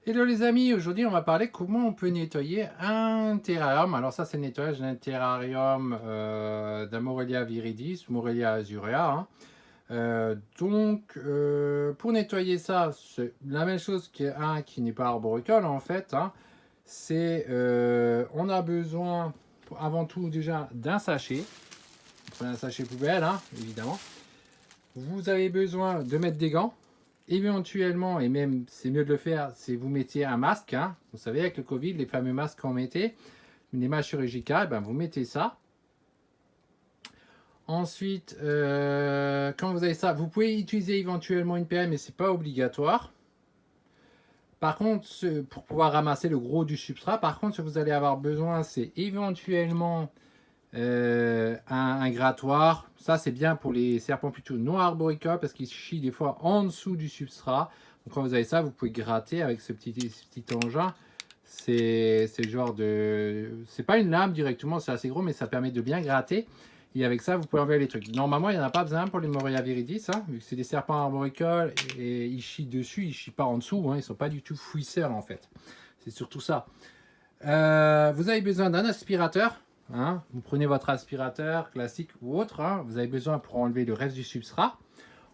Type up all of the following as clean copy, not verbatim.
Hello les amis, aujourd'hui on va parler comment on peut nettoyer un terrarium. Alors ça c'est le nettoyage d'un terrarium d'un Morelia viridis ou Morelia azurea, hein. Pour nettoyer ça, c'est la même chose qu'un qui n'est pas arboricole en fait, hein. C'est on a besoin avant tout déjà d'un sachet. Vous prenez un sachet poubelle, hein, évidemment. Vous avez besoin de mettre des gants. Éventuellement, et même c'est mieux de le faire, c'est vous mettiez un masque, hein. Vous savez, avec le Covid, les fameux masques qu'on mettait, les masques chirurgicales, ben, vous mettez ça. Ensuite, quand vous avez ça, vous pouvez utiliser éventuellement une pelle, mais c'est pas obligatoire. Par contre, pour pouvoir ramasser le gros du substrat, par contre, ce que vous allez avoir besoin, c'est éventuellement un grattoir. Ça, c'est bien pour les serpents plutôt non arboricoles parce qu'ils chient des fois en dessous du substrat. Donc, quand vous avez ça, vous pouvez gratter avec ce petit engin. C'est le genre de. C'est pas une lame directement, c'est assez gros, mais ça permet de bien gratter. Et avec ça, vous pouvez enlever les trucs. Normalement, il n'y en a pas besoin pour les Morelia viridis, hein, vu que c'est des serpents arboricoles et ils chient dessus, ils chient pas en dessous. Hein, ils sont pas du tout fouisseurs en fait. C'est surtout ça. Vous avez besoin d'un aspirateur. Hein. Vous prenez votre aspirateur classique ou autre. Hein. Vous avez besoin pour enlever le reste du substrat.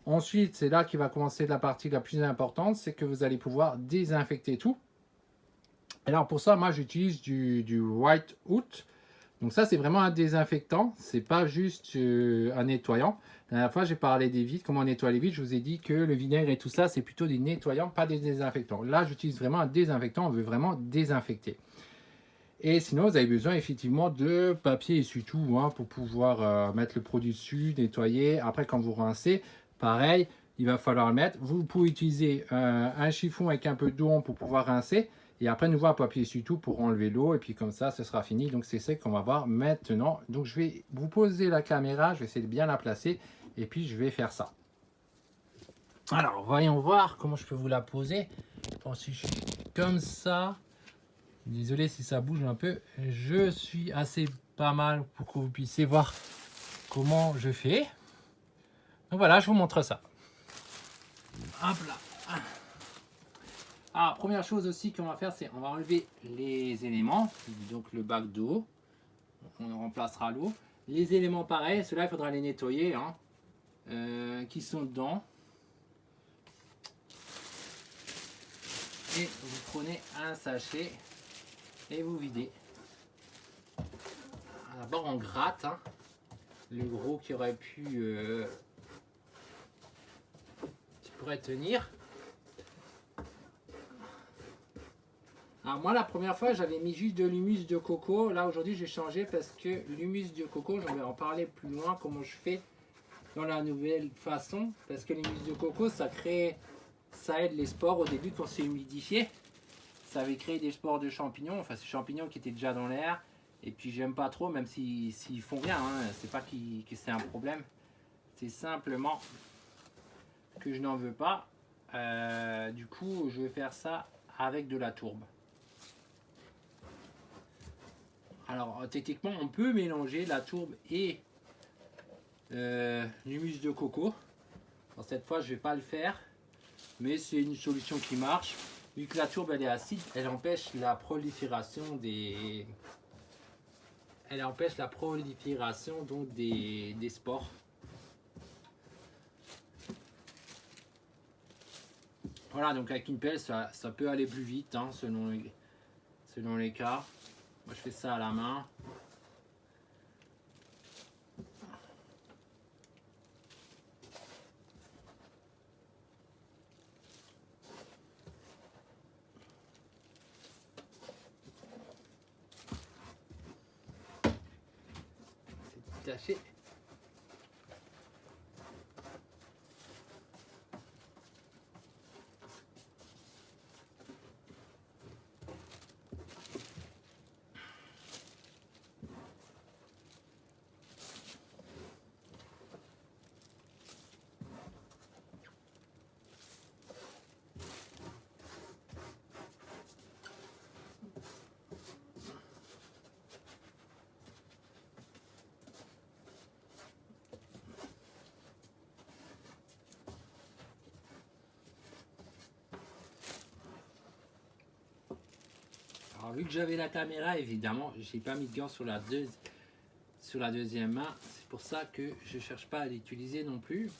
Ensuite, c'est là qu'il va commencer la partie la plus importante, c'est que vous allez pouvoir désinfecter tout. Alors pour ça, moi j'utilise du White Out. Donc ça, c'est vraiment un désinfectant. C'est pas juste un nettoyant. La dernière fois, j'ai parlé des vitres, comment on nettoie les vitres. Je vous ai dit que le vinaigre et tout ça, c'est plutôt des nettoyants, pas des désinfectants. Là, j'utilise vraiment un désinfectant. On veut vraiment désinfecter. Et sinon, vous avez besoin effectivement de papier essuie-tout, hein, pour pouvoir mettre le produit dessus, nettoyer. Après, quand vous rincez, pareil, il va falloir le mettre. Vous pouvez utiliser un chiffon avec un peu d'eau pour pouvoir rincer. Et après, nous voir un papier essuie-tout pour enlever l'eau. Et puis comme ça, ce sera fini. Donc c'est ça qu'on va voir maintenant. Donc je vais vous poser la caméra. Je vais essayer de bien la placer. Et puis je vais faire ça. Alors, voyons voir comment je peux vous la poser. Bon, si je suis comme ça. Désolé si ça bouge un peu. Je suis assez pas mal pour que vous puissiez voir comment je fais. Donc voilà, je vous montre ça. Hop là. Ah, première chose aussi qu'on va faire, c'est on va enlever les éléments. Donc le bac d'eau. On remplacera l'eau. Les éléments pareils, ceux-là, il faudra les nettoyer, hein, qui sont dedans. Et vous prenez un sachet et vous videz. D'abord on gratte, hein, le gros qui aurait pu qui pourrait tenir. Alors moi la première fois j'avais mis juste de l'humus de coco. Là aujourd'hui j'ai changé parce que l'humus de coco, j'en vais en parler plus loin comment je fais dans la nouvelle façon. Parce que l'humus de coco ça aide les spores au début quand c'est humidifié. Ça avait créé des spores de champignons, enfin ces champignons qui étaient déjà dans l'air. Et puis j'aime pas trop, même s'ils font bien, hein. C'est pas que c'est un problème. C'est simplement que je n'en veux pas. Du coup je vais faire ça avec de la tourbe. Alors techniquement on peut mélanger la tourbe et l'humus de coco. Alors, cette fois je vais pas le faire, mais c'est une solution qui marche. Vu que la tourbe elle est acide, elle empêche la prolifération donc des spores. Voilà, donc avec une pelle ça peut aller plus vite, hein, selon les cas. Moi je fais ça à la main. C'est détaché. Alors, vu que j'avais la caméra, évidemment, j'ai pas mis de gants sur la deuxième main. C'est pour ça que je cherche pas à l'utiliser non plus.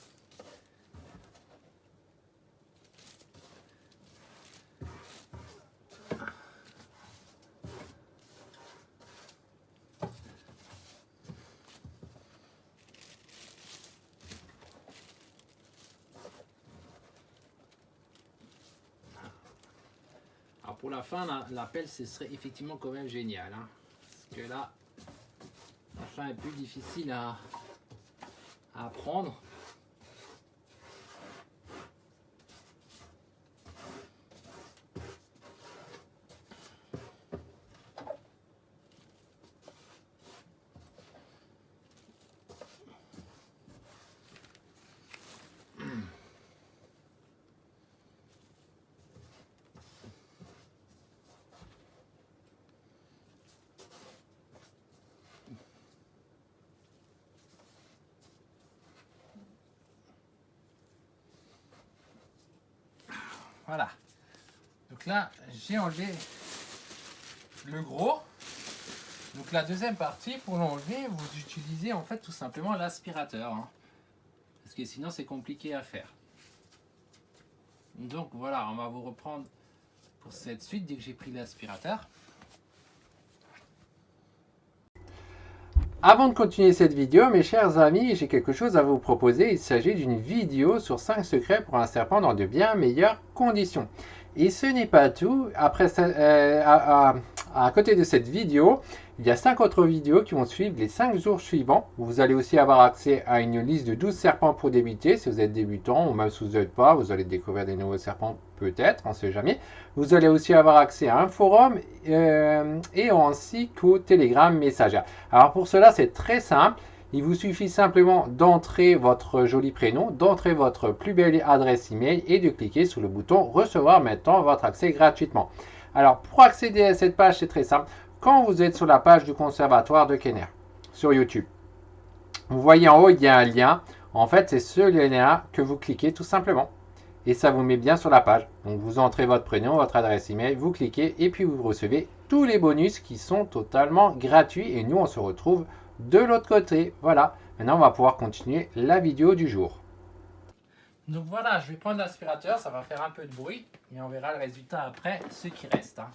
Alors pour la fin, la pelle, ce serait effectivement quand même génial. Hein, parce que là, la fin est plus difficile à apprendre. Voilà. Donc là, j'ai enlevé le gros. Donc la deuxième partie, pour l'enlever, vous utilisez en fait tout simplement l'aspirateur. Hein, parce que sinon, c'est compliqué à faire. Donc voilà, on va vous reprendre pour cette suite dès que j'ai pris l'aspirateur. Avant de continuer cette vidéo, mes chers amis, j'ai quelque chose à vous proposer. Il s'agit d'une vidéo sur 5 secrets pour un serpent dans de bien meilleures conditions. Et ce n'est pas tout. Après, à côté de cette vidéo, il y a 5 autres vidéos qui vont suivre les 5 jours suivants. Vous allez aussi avoir accès à une liste de 12 serpents pour débuter. Si vous êtes débutant ou même si vous n'êtes pas, vous allez découvrir des nouveaux serpents peut-être, on ne sait jamais. Vous allez aussi avoir accès à un forum et ainsi qu'au Telegram Messenger. Alors pour cela, c'est très simple. Il vous suffit simplement d'entrer votre joli prénom, d'entrer votre plus belle adresse email et de cliquer sur le bouton recevoir maintenant votre accès gratuitement. Alors pour accéder à cette page, c'est très simple. Quand vous êtes sur la page du Conservatoire de Kenner sur YouTube, vous voyez en haut, il y a un lien. En fait, c'est ce lien-là que vous cliquez tout simplement. Et ça vous met bien sur la page. Donc vous entrez votre prénom, votre adresse email, vous cliquez et puis vous recevez tous les bonus qui sont totalement gratuits. Et nous, on se retrouve de l'autre côté. Voilà. Maintenant, on va pouvoir continuer la vidéo du jour. Donc voilà, je vais prendre l'aspirateur. Ça va faire un peu de bruit. Mais on verra le résultat après, ce qui reste. Hein.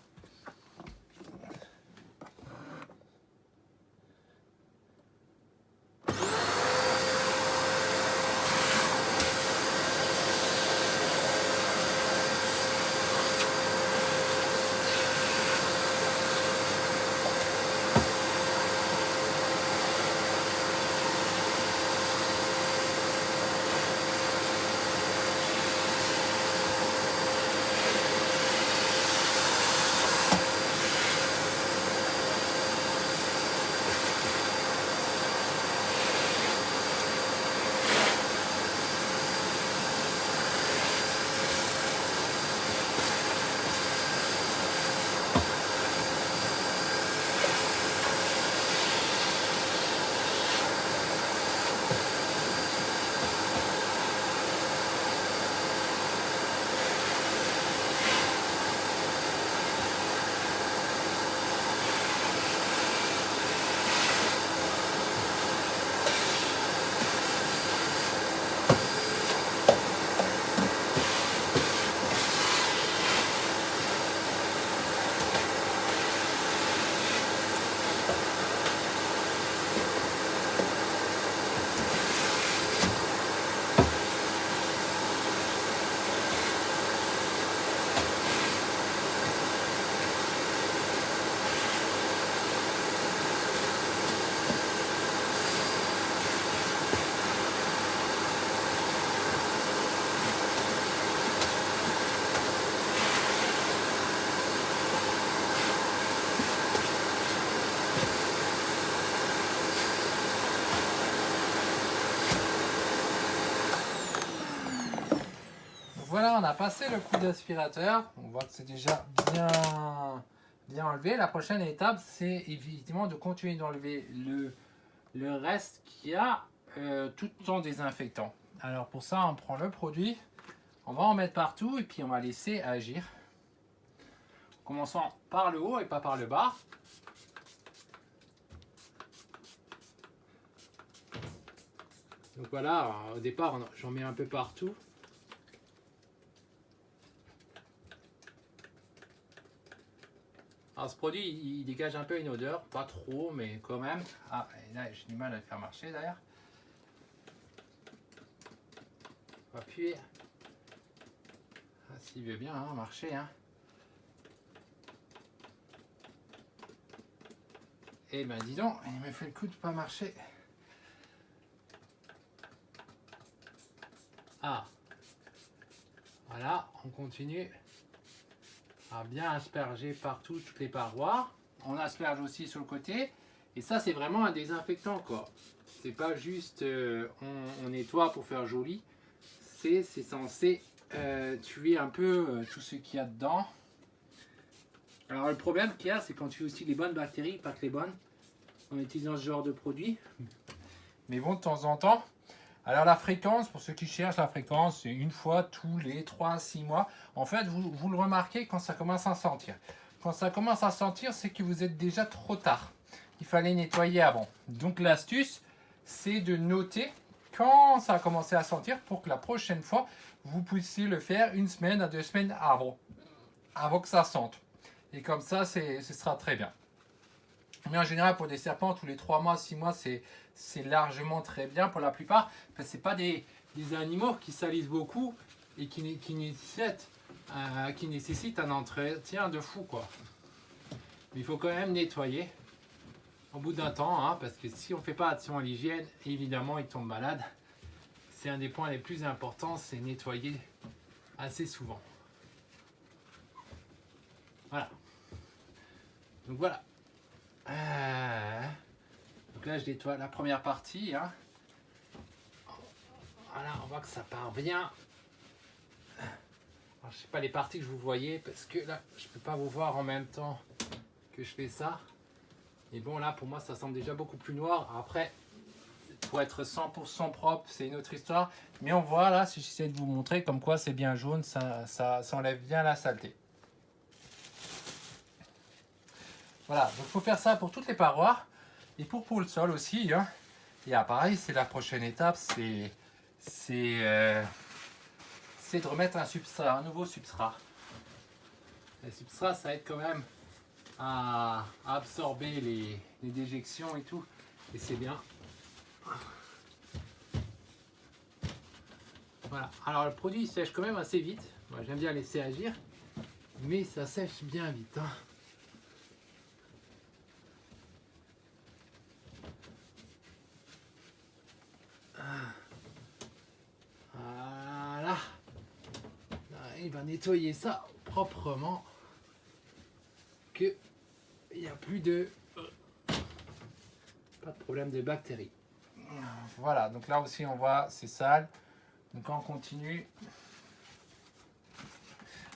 Voilà, on a passé le coup d'aspirateur. On voit que c'est déjà bien enlevé. La prochaine étape, c'est évidemment de continuer d'enlever le reste qui a tout en désinfectant. Alors pour ça, on prend le produit, on va en mettre partout et puis on va laisser agir. Commençons par le haut et pas par le bas. Donc voilà, au départ, j'en mets un peu partout. Alors ce produit, il dégage un peu une odeur, pas trop, mais quand même. Ah, et là j'ai du mal à le faire marcher d'ailleurs. On va appuyer. Ah, s'il veut bien hein, marcher. Hein. Eh ben dis donc, il me fait le coup de pas marcher. Ah, voilà, on continue à bien asperger partout toutes les parois. On asperge aussi sur le côté. Et ça, c'est vraiment un désinfectant, quoi. C'est pas juste on nettoie pour faire joli. C'est censé tuer un peu tout ce qu'il y a dedans. Alors le problème qu'il y a, c'est qu'on tue aussi les bonnes bactéries, pas que les bonnes, en utilisant ce genre de produit. Mais bon, de temps en temps. Alors la fréquence, pour ceux qui cherchent la fréquence, c'est une fois tous les 3 à 6 mois. En fait, vous le remarquez quand ça commence à sentir. Quand ça commence à sentir, c'est que vous êtes déjà trop tard. Il fallait nettoyer avant. Donc l'astuce, c'est de noter quand ça a commencé à sentir pour que la prochaine fois, vous puissiez le faire 1 semaine à 2 semaines avant que ça sente. Et comme ça, ce sera très bien. Mais en général, pour des serpents, tous les 3 mois, 6 mois, c'est largement très bien pour la plupart. Parce que ce n'est pas des animaux qui salissent beaucoup et qui nécessitent un entretien de fou, quoi. Mais il faut quand même nettoyer au bout d'un temps, hein, parce que si on ne fait pas attention à l'hygiène, évidemment, ils tombent malades. C'est un des points les plus importants, c'est nettoyer assez souvent. Voilà. Donc voilà. Donc là, je nettoie la première partie. Hein. Voilà, on voit que ça part bien. Alors, je sais pas les parties que vous voyez parce que là, je peux pas vous voir en même temps que je fais ça. Et bon, là, pour moi, ça semble déjà beaucoup plus noir. Après, pour être 100% propre, c'est une autre histoire. Mais on voit là, si j'essaie de vous montrer, comme quoi c'est bien jaune, ça enlève bien la saleté. Voilà, donc il faut faire ça pour toutes les parois et pour le sol aussi. Hein. Et pareil, c'est la prochaine étape, c'est de remettre un nouveau substrat. Le substrat, ça aide quand même à absorber les déjections et tout, et c'est bien. Voilà, alors le produit il sèche quand même assez vite. Moi j'aime bien laisser agir, mais ça sèche bien vite. Hein. Voilà. Il va nettoyer ça proprement. Que il n'y a plus de pas de problème de bactéries. Voilà, donc là aussi on voit c'est sale. Donc on continue.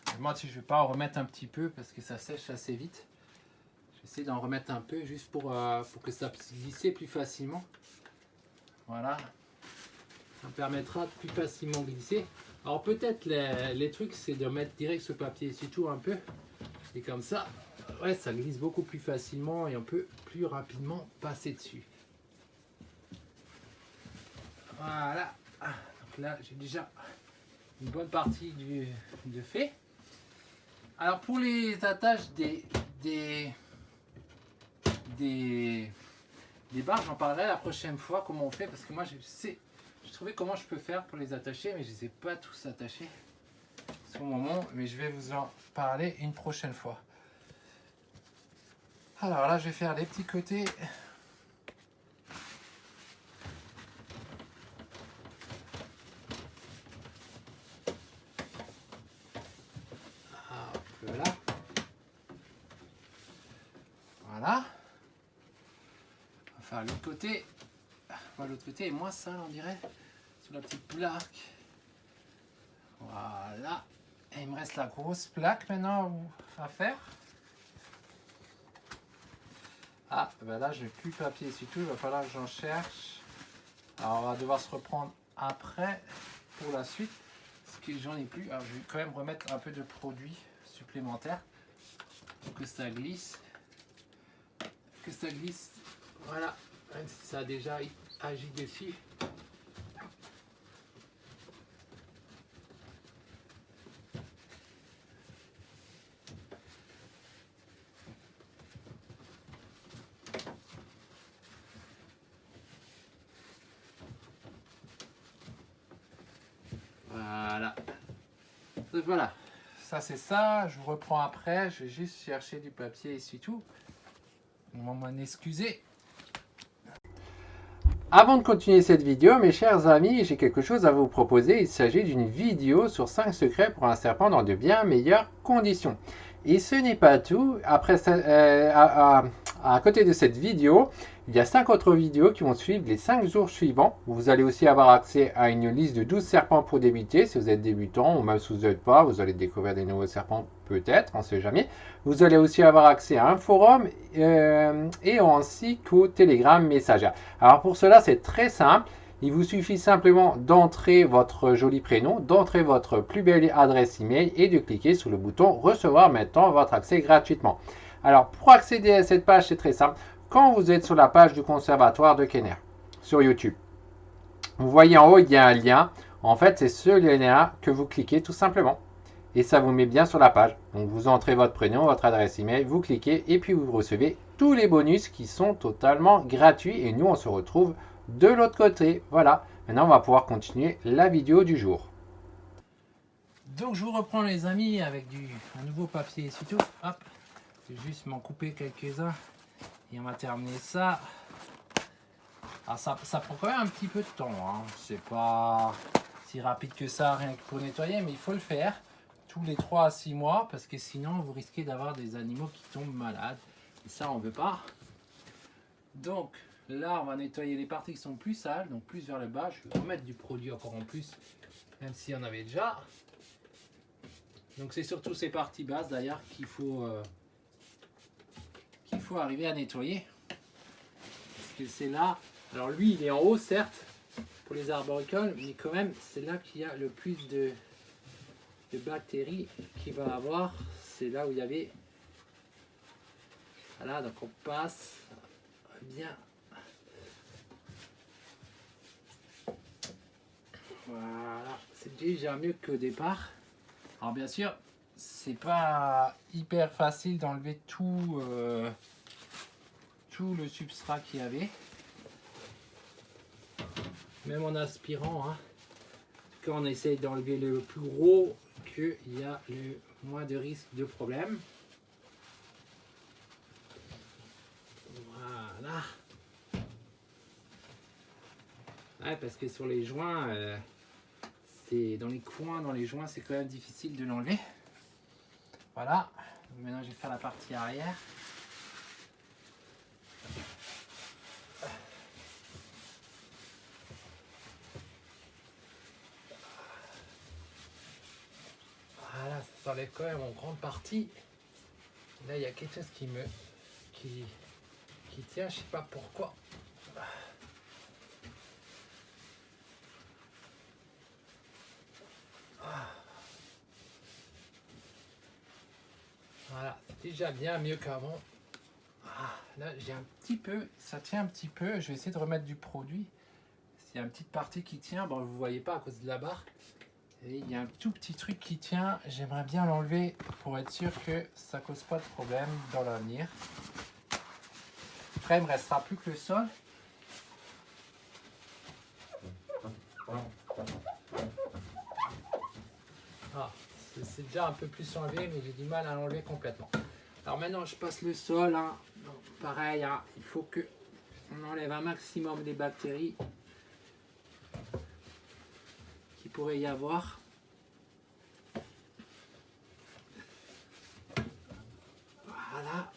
Je me demande si je vais pas en remettre un petit peu parce que ça sèche assez vite. J'essaie d'en remettre un peu juste pour que ça puisse glisser plus facilement. Voilà. Ça me permettra de plus facilement glisser. Alors peut-être les trucs c'est de mettre direct ce papier essuie-tout un peu. Et comme ça, ouais, ça glisse beaucoup plus facilement et on peut plus rapidement passer dessus. Voilà. Donc là j'ai déjà une bonne partie de fait. Alors pour les attaches des barres, j'en parlerai la prochaine fois comment on fait parce que moi je trouvais comment je peux faire pour les attacher mais je ne les ai pas tous attachés sur le moment, mais je vais vous en parler une prochaine fois. Alors là je vais faire les petits côtés. Voilà. Voilà. On va faire l'autre côté. L'autre côté est moins sale on dirait. Sur la petite plaque. Voilà. Et il me reste la grosse plaque maintenant à faire. Ah, ben là, j'ai plus de papier et tout. Il va falloir que j'en cherche. Alors, on va devoir se reprendre après pour la suite. Parce que j'en ai plus. Alors, je vais quand même remettre un peu de produit supplémentaire. que ça glisse. Que ça glisse. Voilà. Même si ça a déjà agi dessus. Voilà. Donc voilà. Ça c'est ça. Je vous reprends après. Je vais juste chercher du papier et c'est tout. On va m'en excuser. Avant de continuer cette vidéo, mes chers amis, j'ai quelque chose à vous proposer. Il s'agit d'une vidéo sur 5 secrets pour un serpent dans de bien meilleures conditions. Et ce n'est pas tout. Après, à côté de cette vidéo, il y a 5 autres vidéos qui vont suivre les 5 jours suivants. Vous allez aussi avoir accès à une liste de 12 serpents pour débuter. Si vous êtes débutant ou même si vous n'êtes pas, vous allez découvrir des nouveaux serpents peut-être, on ne sait jamais. Vous allez aussi avoir accès à un forum et ainsi qu'au Telegram Messenger. Alors pour cela, c'est très simple. Il vous suffit simplement d'entrer votre joli prénom, d'entrer votre plus belle adresse email et de cliquer sur le bouton recevoir maintenant votre accès gratuitement. Alors pour accéder à cette page, c'est très simple. Quand vous êtes sur la page du conservatoire de Kenner sur YouTube, vous voyez en haut, il y a un lien. En fait, c'est ce lien que vous cliquez tout simplement. Et ça vous met bien sur la page. Donc vous entrez votre prénom, votre adresse email, vous cliquez et puis vous recevez tous les bonus qui sont totalement gratuits. Et nous, on se retrouve de l'autre côté. Voilà. Maintenant, on va pouvoir continuer la vidéo du jour. Donc je vous reprends les amis avec un nouveau papier et tout. Hop. Je vais juste m'en couper quelques-uns. Et on va terminer ça. Alors ça prend quand même un petit peu de temps. Hein. C'est pas si rapide que ça, rien que pour nettoyer, mais il faut le faire tous les 3 à 6 mois parce que sinon vous risquez d'avoir des animaux qui tombent malades. Et ça, on veut pas. Donc là, on va nettoyer les parties qui sont plus sales, donc plus vers le bas. Je vais remettre du produit encore en plus, même s'il y en avait déjà. Donc c'est surtout ces parties basses d'ailleurs qu'il faut arriver à nettoyer. Parce que c'est là. Alors lui, il est en haut, certes, pour les arboricoles, mais quand même, c'est là qu'il y a le plus de bactéries qu'il va avoir. C'est là où il y avait. Voilà, donc on passe bien. Voilà, c'est déjà mieux qu'au départ. Alors bien sûr, c'est pas hyper facile d'enlever tout le substrat qu'il y avait. Même en aspirant, hein, quand on essaye d'enlever le plus gros, qu'il y a le moins de risque de problème. Voilà. Ouais, parce que sur les joints, c'est dans les coins, dans les joints, c'est quand même difficile de l'enlever. Voilà. Donc maintenant, je vais faire la partie arrière. Voilà, ça s'enlève quand même en grande partie. Là, il y a quelque chose qui tient, je sais pas pourquoi. Voilà, c'est déjà bien mieux qu'avant. Là, j'ai un petit peu, ça tient un petit peu. Je vais essayer de remettre du produit. S'il y a une petite partie qui tient, bon, vous ne voyez pas à cause de la barre. Et il y a un tout petit truc qui tient. J'aimerais bien l'enlever pour être sûr que ça ne cause pas de problème dans l'avenir. Après, il ne me restera plus que le sol. Ah, c'est déjà un peu plus enlevé, mais j'ai du mal à l'enlever complètement. Alors maintenant, je passe le sol. Hein. Donc, pareil, hein, il faut que on enlève un maximum des bactéries qu'il pourrait y avoir. Voilà.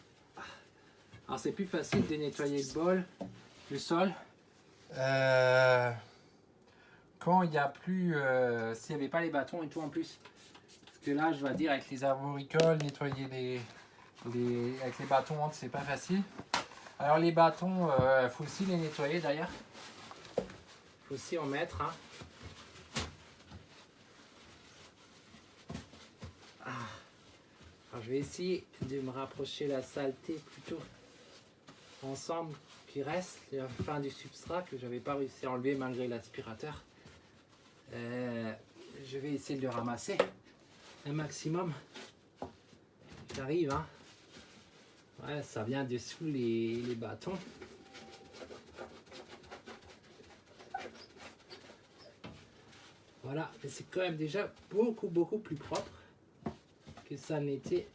Alors c'est plus facile de nettoyer le bol, le sol. Quand il n'y a plus, s'il n'y avait pas les bâtons et tout en plus. Parce que là, je dois dire, avec les arboricoles, nettoyer avec les bâtons, c'est pas facile. Alors les bâtons, il faut aussi les nettoyer d'ailleurs. Il faut aussi en mettre. Hein. Alors je vais essayer de me rapprocher la saleté plutôt ensemble qui reste, la fin du substrat que j'avais pas réussi à enlever malgré l'aspirateur. Je vais essayer de le ramasser un maximum. J'arrive, hein. Ouais, ça vient dessous les bâtons. Voilà, mais c'est quand même déjà beaucoup plus propre que ça n'était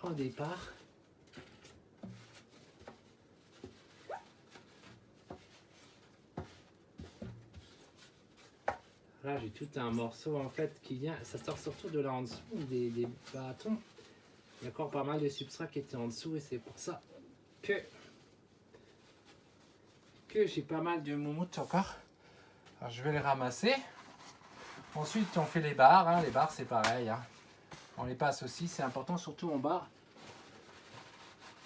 au départ. Là, j'ai tout un morceau en fait qui vient, ça sort surtout de là en dessous des bâtons. Il y a encore pas mal de substrat qui était en dessous et c'est pour ça que j'ai pas mal de moumoutes encore. Alors je vais les ramasser. Ensuite, on fait les barres. Hein. Les barres, c'est pareil. Hein. On les passe aussi. C'est important, surtout en bas.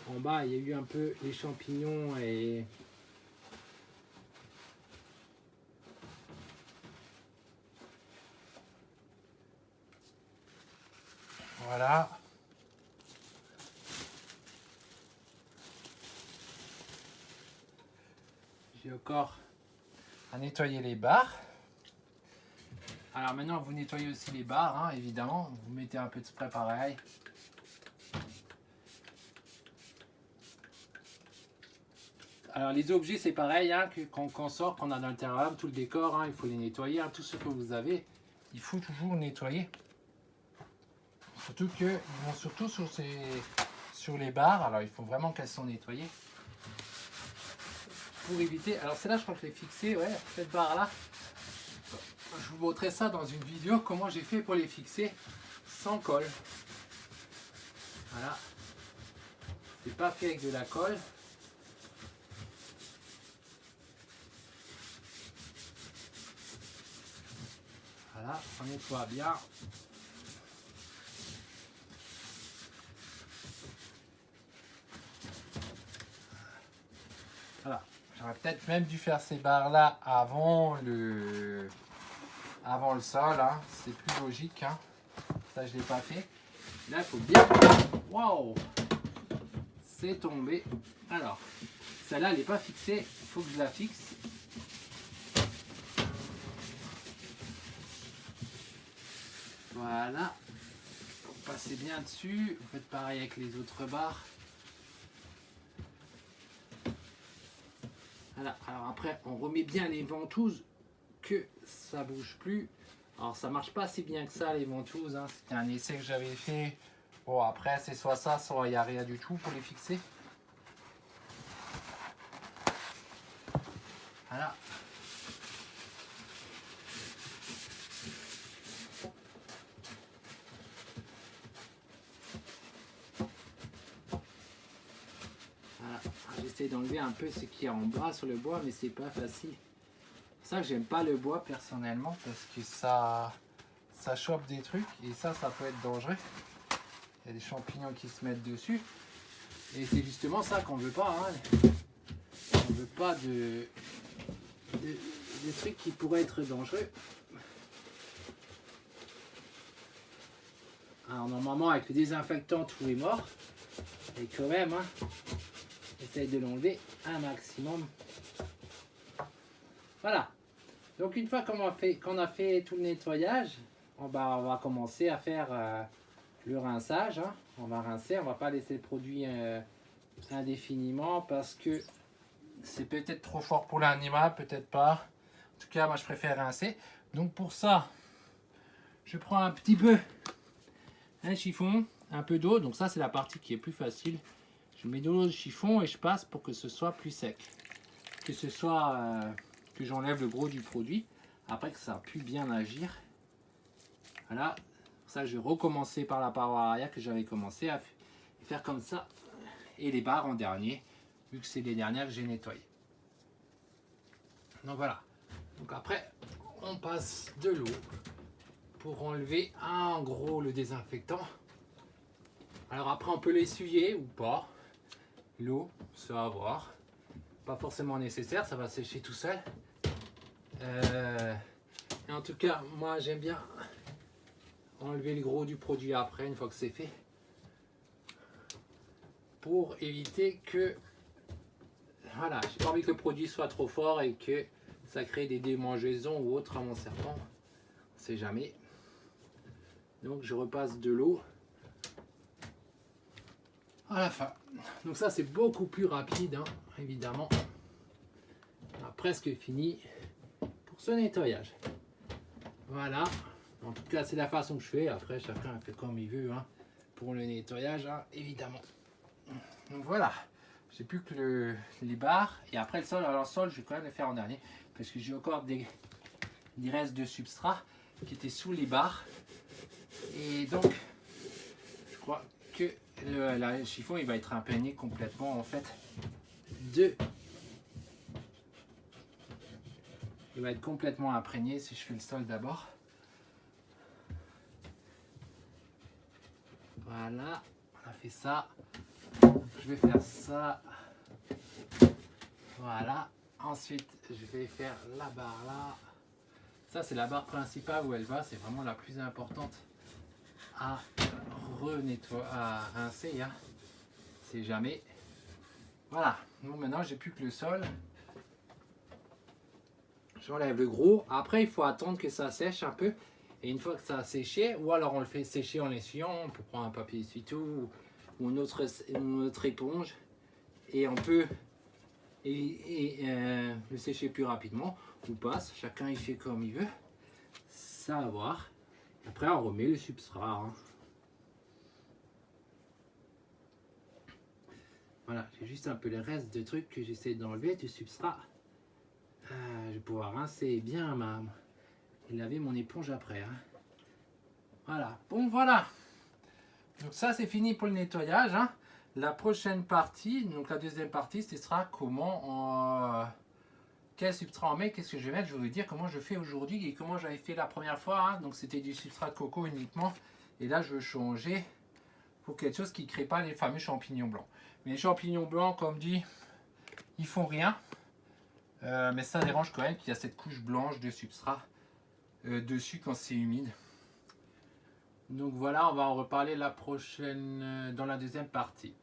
En bas, il y a eu un peu les champignons et... Voilà. J'ai encore à nettoyer les barres. Alors maintenant, vous nettoyez aussi les barres, hein, évidemment. Vous mettez un peu de spray pareil. Alors les objets, c'est pareil, hein, quand on sort, qu'on a dans le terrarium, tout le décor, hein, il faut les nettoyer. Hein, tout ce que vous avez, il faut toujours nettoyer. Surtout qu'ils vont surtout sur les barres, alors il faut vraiment qu'elles soient nettoyées. Pour éviter, alors celle-là je crois que je l'ai fixée, ouais, cette barre là. Je vous montrerai ça dans une vidéo, comment j'ai fait pour les fixer sans colle. Voilà. C'est pas fait avec de la colle. Voilà, on nettoie bien. Voilà. J'aurais peut-être même dû faire ces barres là avant le sol, hein. C'est plus logique, hein. Ça je l'ai pas fait. Là il faut bien. Waouh, c'est tombé. Alors celle-là elle n'est pas fixée, il faut que je la fixe. Voilà, vous passez bien dessus. Vous faites pareil avec les autres barres. Voilà, alors après on remet bien les ventouses, que ça bouge plus. Alors ça marche pas si bien que ça les ventouses, hein. C'était un essai que j'avais fait. Bon après c'est soit ça, soit il n'y a rien du tout pour les fixer. Voilà. Voilà. J'essaie d'enlever un peu ce qu'il y a en bas sur le bois, mais c'est pas facile. C'est ça que j'aime pas le bois personnellement, parce que ça chope des trucs et ça peut être dangereux. Il y a des champignons qui se mettent dessus. Et c'est justement ça qu'on veut pas. Hein. On veut pas des trucs qui pourraient être dangereux. Alors normalement avec le désinfectant tout est mort. Et quand même, hein, essaye de l'enlever un maximum. Voilà. Donc une fois qu'on a fait tout le nettoyage, on va commencer à faire le rinçage. Hein. On va rincer, on va pas laisser le produit indéfiniment parce que c'est peut-être trop fort pour l'animal, peut-être pas. En tout cas, moi je préfère rincer. Donc pour ça, je prends un petit peu un chiffon, un peu d'eau. Donc ça c'est la partie qui est plus facile. Je mets de l'eau de chiffon et je passe pour que ce soit plus sec. Que ce soit que j'enlève le gros du produit. Après que ça a pu bien agir. Voilà. Pour ça je vais recommencer par la paroi arrière que j'avais commencé à faire comme ça. Et les barres en dernier, vu que c'est les dernières que j'ai nettoyées. Donc voilà. Donc après, on passe de l'eau pour enlever en gros le désinfectant. Alors après, on peut l'essuyer ou pas. L'eau, ça va voir. Pas forcément nécessaire, ça va sécher tout seul. Et en tout cas, moi j'aime bien enlever le gros du produit après, une fois que c'est fait. pour éviter que, voilà, j'ai pas envie que le produit soit trop fort et que ça crée des démangeaisons ou autre à mon serpent. On sait jamais. Donc je repasse de l'eau à la fin. Donc ça c'est beaucoup plus rapide, hein, évidemment. On a presque fini pour ce nettoyage. Voilà. En tout cas c'est la façon que je fais. Après chacun fait comme il veut, hein, pour le nettoyage, hein, évidemment. Donc voilà. J'ai plus que les barres et après le sol. Alors le sol je vais quand même le faire en dernier parce que j'ai encore des restes de substrat qui étaient sous les barres. Et donc je crois que le chiffon il va être imprégné complètement en fait il va être complètement imprégné si je fais le sol d'abord. Voilà, on a fait ça. Je vais faire ça. Voilà. Ensuite, je vais faire la barre là. Ça, c'est la barre principale où elle va. C'est vraiment la plus importante à à rincer. Hein. C'est jamais. Voilà. Bon, maintenant, j'ai plus que le sol. J'enlève le gros. Après, il faut attendre que ça sèche un peu. Et une fois que ça a séché, ou alors on le fait sécher en essuyant. On peut prendre un papier essuie-tout ou une autre éponge. Et on peut le sécher plus rapidement ou pas, chacun il fait comme il veut, ça va voir. Après on remet le substrat, hein. Voilà, j'ai juste un peu les restes de trucs que j'essaie d'enlever du substrat. Je vais pouvoir rincer bien et laver mon éponge après, hein. Voilà, bon voilà, donc ça c'est fini pour le nettoyage, hein. La prochaine partie, donc la deuxième partie, ce sera comment quel substrat on met, qu'est-ce que je vais mettre. Je vais vous dire comment je fais aujourd'hui et comment j'avais fait la première fois, hein. Donc c'était du substrat de coco uniquement. Et là je veux changer pour quelque chose qui ne crée pas les fameux champignons blancs. Mais les champignons blancs, comme dit, ils font rien. Mais ça dérange quand même qu'il y a cette couche blanche de substrat dessus quand c'est humide. Donc voilà, on va en reparler la prochaine, dans la deuxième partie.